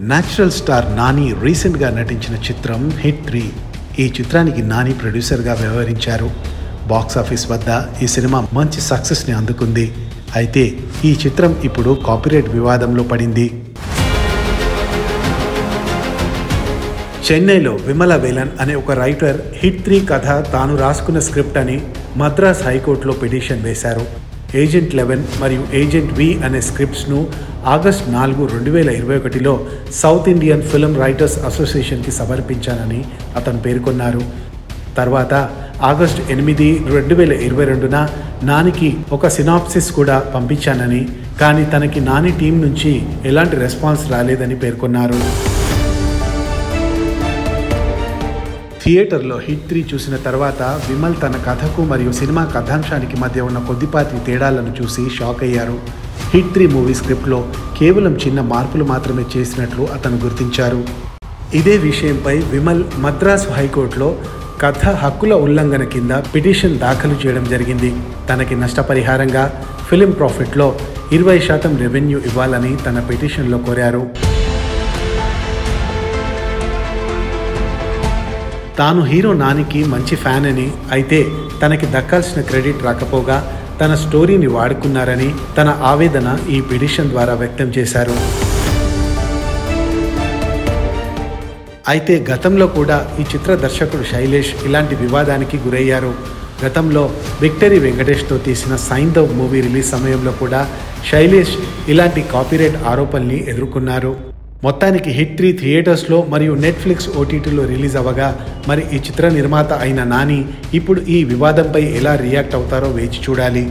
Natural star Nani రీసెంట్గా నటించిన చిత్రం హిట్ 3. ఈ చిత్రానికి నాని ప్రొడ్యూసర్గా వ్యవహరించారు. బాక్సాఫీస్ వద్ద ఈ సినిమా మంచి సక్సెస్ని అందుకుంది. అయితే ఈ చిత్రం ఇప్పుడు కాపీరైట్ వివాదంలో పడింది. చెన్నైలో విమల వేలన్ అనే ఒక రైటర్ హిట్ 3 కథ తాను రాసుకున్న స్క్రిప్ట్ అని మద్రాస్ హైకోర్టులో పిటిషన్ వేశారు. ఏజెంట్ 11 మరియు ఏజెంట్ వి అనే స్క్రిప్ట్స్ను ఆగస్టు 4, 2021లో సౌత్ ఇండియన్ ఫిల్మ్ రైటర్స్ అసోసియేషన్కి సమర్పించానని అతను పేర్కొన్నారు. తర్వాత ఆగస్టు 8, 2022న నానికి ఒక సినాప్సిస్ కూడా పంపించానని, కానీ తనకి నాని టీం నుంచి ఎలాంటి రెస్పాన్స్ రాలేదని పేర్కొన్నారు. థియేటర్లో హిట్ 3 చూసిన తర్వాత విమల్ తన కథకు మరియు సినిమా కథాంశానికి మధ్య ఉన్న కొద్దిపాటి తేడాలను చూసి షాక్ అయ్యారు. హిట్ 3 మూవీ స్క్రిప్ట్లో కేవలం చిన్న మార్పులు మాత్రమే చేసినట్లు అతను గుర్తించారు. ఇదే విషయంపై విమల్ మద్రాసు హైకోర్టులో కథ హక్కుల ఉల్లంఘన కింద పిటిషన్ దాఖలు చేయడం జరిగింది. తనకి నష్టపరిహారంగా ఫిలిం ప్రాఫిట్లో 20% రెవెన్యూ ఇవ్వాలని తన పిటిషన్లో కోరారు. తాను హీరో నానికి మంచి ఫ్యాన్ అని, అయితే తనకి దక్కాల్సిన క్రెడిట్ రాకపోగా తన స్టోరీని వాడుకున్నారని తన ఆవేదన ఈ పిటిషన్ ద్వారా వ్యక్తం చేశారు. అయితే గతంలో కూడా ఈ చిత్ర దర్శకుడు శైలేష్ ఇలాంటి వివాదానికి గురయ్యారు. గతంలో విక్టరీ వెంకటేష్తో తీసిన సైంధవ్ మూవీ రిలీజ్ సమయంలో కూడా శైలేష్ ఇలాంటి కాపీరైట్ ఆరోపణల్ని ఎదుర్కొన్నారు. మొత్తానికి హిట్ 3 థియేటర్స్లో మరియు నెట్ఫ్లిక్స్ OTTలో రిలీజ్ అవ్వగా మరి ఈ చిత్ర నిర్మాత అయిన నాని ఇప్పుడు ఈ వివాదంపై ఎలా రియాక్ట్ అవుతారో వేచి చూడాలి.